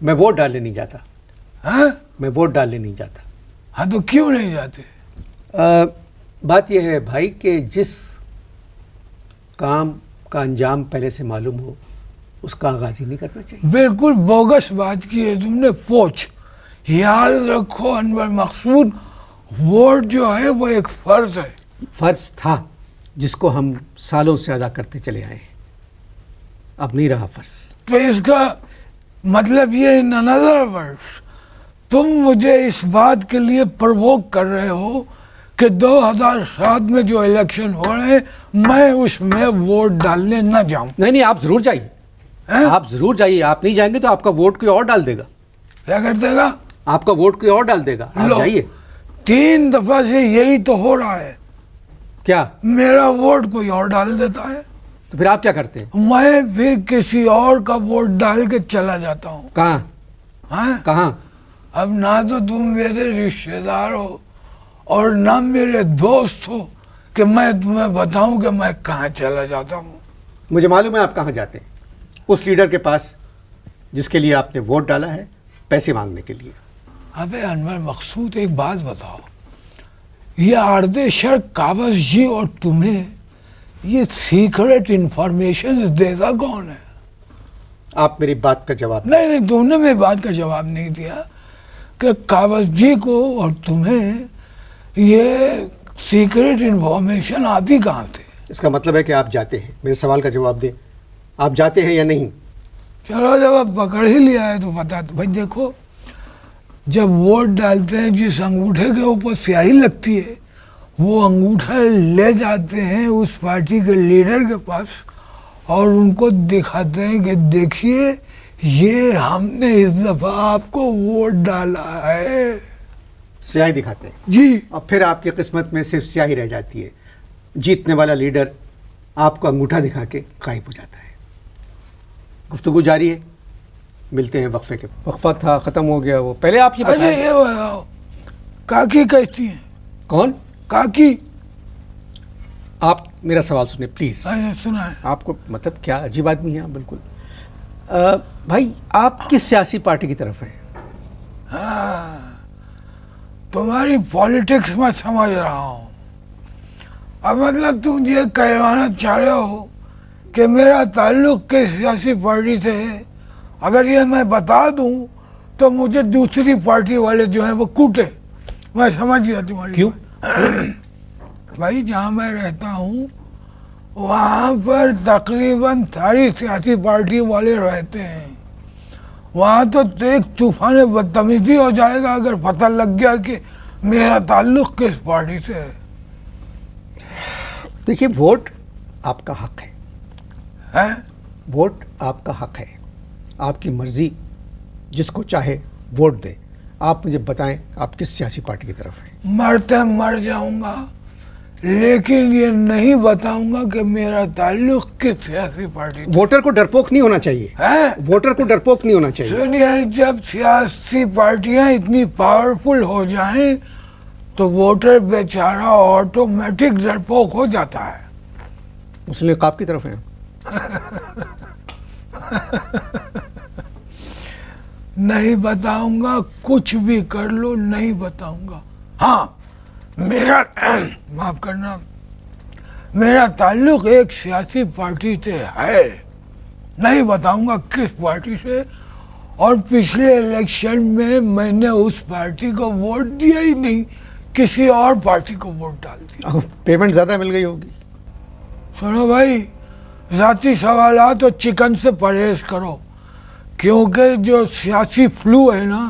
میں ووٹ ڈالنے نہیں جاتا. ہاں میں ووٹ ڈالنے نہیں جاتا. ہاں تو کیوں نہیں جاتے؟ بات یہ ہے بھائی کہ جس کام کا انجام پہلے سے معلوم ہو اس کا آغاز ہی نہیں کرنا چاہیے. بالکل بوگس بات کی ہے تم نے. فوج یاد رکھو انور مقصود، ووٹ جو ہے وہ ایک فرض ہے. فرض تھا جس کو ہم سالوں سے ادا کرتے چلے آئے ہیں، اب نہیں رہا فرض. تو اس کا مطلب یہ نظر ورس تم مجھے اس بات کے لیے پرووک کر رہے ہو کہ 2007 میں جو الیکشن ہو رہے ہیں میں اس میں ووٹ ڈالنے نہ جاؤں. نہیں آپ ضرور جائیے. آپ ضرور جائیے. آپ نہیں جائیں گے تو آپ کا ووٹ کوئی اور ڈال دے گا. کیا کر دے گا؟ آپ کا ووٹ کوئی اور ڈال دے گا. آپ جائیے. 3 دفعہ سے یہی تو ہو رہا ہے. کیا میرا ووٹ کوئی اور ڈال دیتا ہے تو پھر آپ کیا کرتے ہیں؟ میں پھر کسی اور کا ووٹ ڈال کے چلا جاتا ہوں. کہاں؟ ہاں کہاں؟ اب نہ تو تم میرے رشتے دار ہو اور نہ میرے دوست ہو کہ میں تمہیں بتاؤں کہ میں کہاں چلا جاتا ہوں. مجھے معلوم ہے آپ کہاں جاتے ہیں. اس لیڈر کے پاس جس کے لیے آپ نے ووٹ ڈالا ہے، پیسے مانگنے کے لیے. ابے انور مقصود ایک بات بتاؤ، یہ آرد شرق کاوش جی اور تمہیں یہ سیکرٹ انفارمیشن دیتا کون ہے؟ آپ میری بات کا جواب نہیں تم نے میری بات کا جواب نہیں دیا کہ کاوش جی کو اور تمہیں یہ سیکرٹ انفارمیشن آتی کہاں تھی؟ اس کا مطلب ہے کہ آپ جاتے ہیں. میرے سوال کا جواب دیں. آپ جاتے ہیں یا نہیں؟ چلو جب آپ پکڑ ہی لیا ہے تو بتا دو. بھائی دیکھو، جب ووٹ ڈالتے ہیں جس انگوٹھے کے اوپر سیاہی لگتی ہے وہ انگوٹھا لے جاتے ہیں اس پارٹی کے لیڈر کے پاس اور ان کو دکھاتے ہیں کہ دیکھیے یہ ہم نے اس دفعہ آپ کو ووٹ ڈالا ہے. سیاہی دکھاتے ہیں جی. اور پھر آپ کی قسمت میں صرف سیاہی رہ جاتی ہے. جیتنے والا لیڈر آپ کو انگوٹھا دکھا کے غائب ہو جاتا ہے. گفتگو جاری ہے. ملتے ہیں وقفے کے. وقفہ تھا ختم ہو گیا. وہ پہلے آپ یہ اچھا یہ بتاؤ، کاکی کہتی ہیں؟ کون؟ کاکی. آپ میرا سوال سنیں پلیز. سنا ہے. آپ کو مطلب کیا عجیب آدمی ہیں بالکل. بھائی آپ کس سیاسی پارٹی کی طرف ہیں؟ ہاں تمہاری پالیٹکس میں سمجھ رہا ہوں. اب مطلب تم یہ کہوانا چاہ رہے ہو کہ میرا تعلق کس سیاسی پارٹی سے ہے. اگر یہ میں بتا دوں تو مجھے دوسری پارٹی والے جو ہیں وہ کوٹے. میں سمجھ گیا تمہاری. کیوں؟ بھائی جہاں میں رہتا ہوں وہاں پر تقریباً ساری سیاسی پارٹی والے رہتے ہیں. وہاں تو ایک طوفان بدتمیزی ہو جائے گا اگر پتہ لگ گیا کہ میرا تعلق کس پارٹی سے ہے. دیکھیے ووٹ آپ کا حق ہے. ووٹ آپ کا حق ہے. آپ کی مرضی، جس کو چاہے ووٹ دے. آپ مجھے بتائیں آپ کس سیاسی پارٹی کی طرف ہیں؟ مرتے مر جاؤں گا لیکن یہ نہیں بتاؤں گا کہ میرا تعلق کس سیاسی پارٹی سے. ووٹر کو ڈرپوک نہیں ہونا چاہیے. ووٹر کو ڈرپوک نہیں ہونا چاہیے. سنیے، جب سیاسی پارٹیاں اتنی پاورفل ہو جائیں تو ووٹر بیچارہ آٹومیٹک ڈرپوک ہو جاتا ہے. مسلم لیگ آپ کی طرف ہیں؟ نہیں بتاؤں گا، کچھ بھی کر لو نہیں بتاؤں گا. ہاں میرا معاف کرنا، میرا تعلق ایک سیاسی پارٹی سے ہے. نہیں بتاؤں گا کس پارٹی سے. اور پچھلے الیکشن میں نے اس پارٹی کو ووٹ دیا ہی نہیں، کسی اور پارٹی کو ووٹ ڈال دیا. پیمنٹ زیادہ مل گئی ہوگی. سنو بھائی، ذاتی سوالات اور چکن سے پرہیز کرو، کیونکہ جو سیاسی فلو ہے نا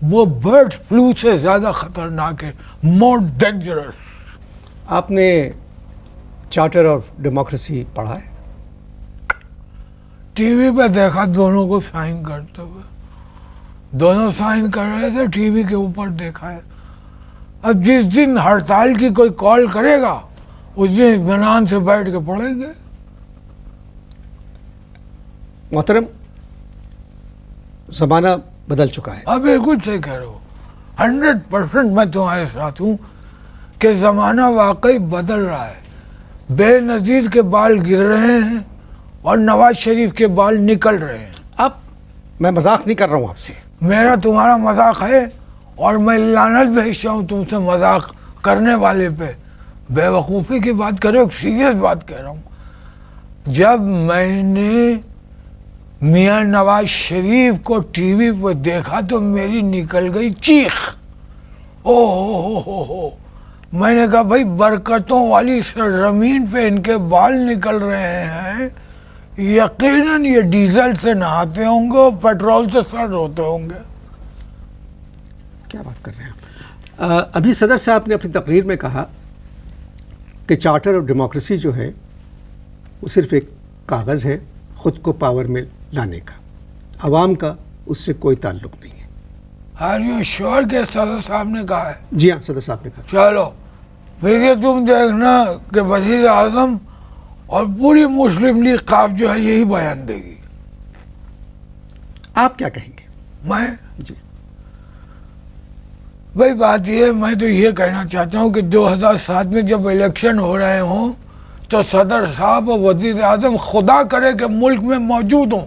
وہ برڈ فلو سے زیادہ خطرناک ہے. More dangerous. آپ نے چارٹر آف ڈیموکریسی پڑھا ہے؟ ٹی وی پہ دیکھا دونوں کو سائن کرتے ہوئے. دونوں سائن کر رہے تھے، ٹی وی کے اوپر دیکھا ہے. اب جس دن ہڑتال کی کوئی کال کرے گا اس دن اطمینان سے بیٹھ کے پڑھیں گے. محترم، زمانہ بدل چکا ہے. آپ بالکل صحیح کہہ رہے ہو. 100% میں تمہارے ساتھ ہوں کہ زمانہ واقعی بدل رہا ہے. بے نظیر کے بال گر رہے ہیں اور نواز شریف کے بال نکل رہے ہیں. اب میں مذاق نہیں کر رہا ہوں آپ سے. میرا تمہارا مذاق ہے اور میں لعنت بھیجتا ہوں تم سے مذاق کرنے والے پہ. بے وقوفی کی بات کرو, ایک سیریس بات کہہ رہا ہوں. جب میں نے میاں نواز شریف کو ٹی وی پہ دیکھا تو میری نکل گئی چیخ. او ہو میں نے کہا بھائی برکتوں والی زمین پہ ان کے بال نکل رہے ہیں, یقیناً یہ ڈیزل سے نہاتے ہوں گے اور پیٹرول سے سر ہوتے ہوں گے. کیا بات کر رہے ہیں. ابھی صدر صاحب نے اپنی تقریر میں کہا کہ چارٹر آف ڈیموکریسی جو ہے وہ صرف ایک کاغذ ہے خود کو پاور میں لانے کا, عوام کا اس سے کوئی تعلق نہیں ہے. آر یو شور کہ صدر صاحب نے کہا ہے؟ جی ہاں, صدر صاحب نے کہا. چلو پھر یہ تم دیکھنا کہ وزیر اعظم اور پوری مسلم لیگ قاف جو ہے یہی بیان دے گی. آپ کیا کہیں گے؟ میں جی بھائی بات یہ ہے, میں تو یہ کہنا چاہتا ہوں کہ 2007 میں جب الیکشن ہو رہے ہوں تو صدر صاحب اور وزیر اعظم خدا کرے کہ ملک میں موجود ہوں,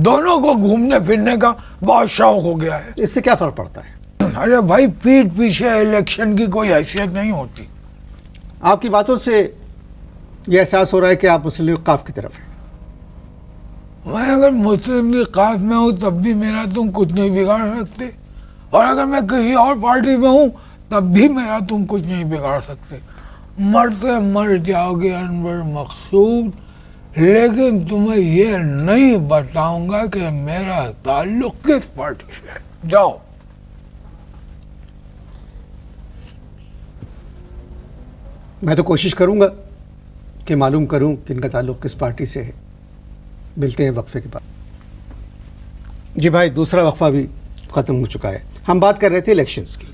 دونوں کو گھومنے پھرنے کا بہت شوق ہو گیا ہے. اس سے کیا فرق پڑتا ہے؟ ارے بھائی پیٹھ پیچھے الیکشن کی کوئی حیثیت نہیں ہوتی. آپ کی باتوں سے یہ احساس ہو رہا ہے کہ آپ مسلم لیگ قاف کی طرف ہیں. میں اگر مسلم لیگ قاف میں ہوں تب بھی میرا تم کچھ نہیں بگاڑ سکتے, اور اگر میں کسی اور پارٹی میں ہوں تب بھی میرا تم کچھ نہیں بگاڑ سکتے. مرتے مر جاؤ گے انور مقصود, لیکن تمہیں یہ نہیں بتاؤں گا کہ میرا تعلق کس پارٹی سے ہے. جاؤ. میں تو کوشش کروں گا کہ معلوم کروں کہ ان کا تعلق کس پارٹی سے ہے. ملتے ہیں وقفے کے بعد. جی بھائی, دوسرا وقفہ بھی ختم ہو چکا ہے. ہم بات کر رہے تھے الیکشنز کی.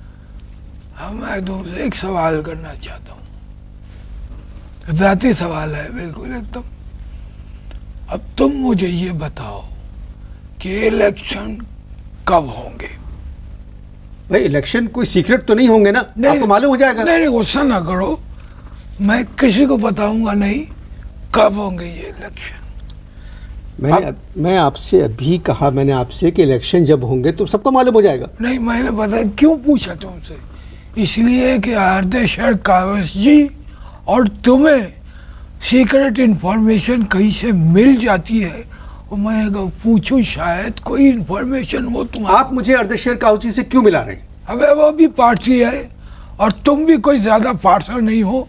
میں تم سے ایک سوال کرنا چاہتا ہوں, ذاتی سوال ہے بالکل ایک دم. اب تم مجھے یہ بتاؤ کہ الیکشن کب ہوں گے؟ بھائی الیکشن کوئی سیکرٹ تو نہیں ہوں گے نا, آپ کو معلوم ہو جائے گا. نہیں غصہ نہ کرو, میں کسی کو بتاؤں گا نہیں کب ہوں گے یہ الیکشن. میں آپ سے ابھی کہا, میں نے آپ سے کہ الیکشن جب ہوں گے تو سب کو معلوم ہو جائے گا. نہیں میں نے پتا کیوں پوچھا تم سے, اس لیے کہ آردیشر کاوش جی اور تمہیں سیکرٹ انفارمیشن کہیں سے مل جاتی ہے, اور میں اگر پوچھوں شاید کوئی انفارمیشن ہو تمہیں. آپ مجھے اردشیر کاوچی سے کیوں ملا رہے ہیں؟ ابے وہ بھی پارٹی ہے اور تم بھی کوئی زیادہ پارٹنر نہیں ہو.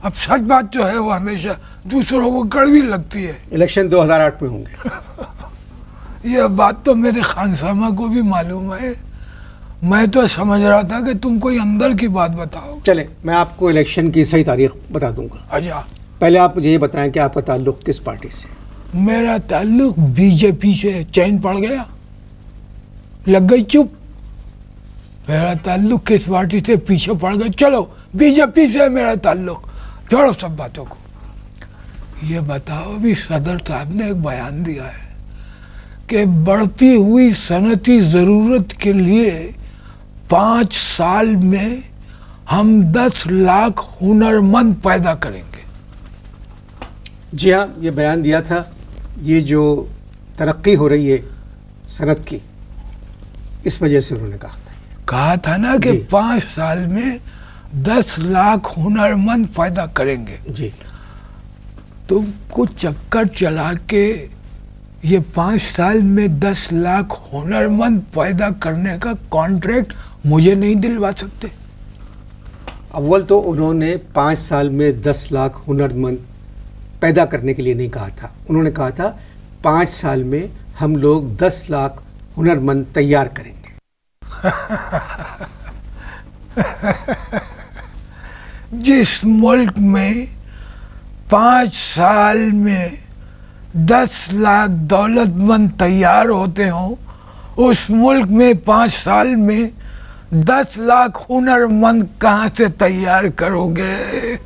اب سچ بات جو ہے وہ ہمیشہ دوسروں کو کڑوی لگتی ہے. الیکشن 2008 میں ہوں گے. یہ بات تو میرے خانسامہ کو بھی معلوم ہے. میں تو سمجھ رہا تھا کہ تم کوئی اندر کی بات بتاؤ. چلے میں آپ کو الیکشن کی صحیح تاریخ بتا دوں گا. اچھا پہلے آپ مجھے یہ بتائیں کہ آپ کا تعلق کس پارٹی سے؟ میرا تعلق بی جے پی سے. چین پڑ گیا, لگ گئی چپ. میرا تعلق کس پارٹی سے پیچھے پڑ گیا. چلو بی جے پی سے میرا تعلق, چھوڑو سب باتوں کو. یہ بتاؤ بھی صدر صاحب نے ایک بیان دیا ہے کہ بڑھتی ہوئی صنعتی ضرورت کے لیے 5 سال میں ہم 10 لاکھ ہنرمند پیدا کریں گے. جی ہاں, یہ بیان دیا تھا. یہ جو ترقی ہو رہی ہے صنعت کی, اس وجہ سے انہوں نے کہا تھا نا کہ 5 سال میں 10 لاکھ ہنرمند پیدا کریں گے. جی تم کو چکر چلا کے یہ 5 سال میں 10 لاکھ ہنرمند پیدا کرنے کا کانٹریکٹ مجھے نہیں دلوا سکتے؟ اول تو انہوں نے 5 سال میں 10 لاکھ ہنرمند پیدا کرنے کے لیے نہیں کہا تھا. انہوں نے کہا تھا 5 سال میں ہم لوگ 10 لاکھ ہنرمند تیار کریں گے. جس ملک میں 5 سال میں 10 لاکھ دولت مند تیار ہوتے ہوں, اس ملک میں 5 سال میں 10 لاکھ ہنرمند کہاں سے تیار کرو گے؟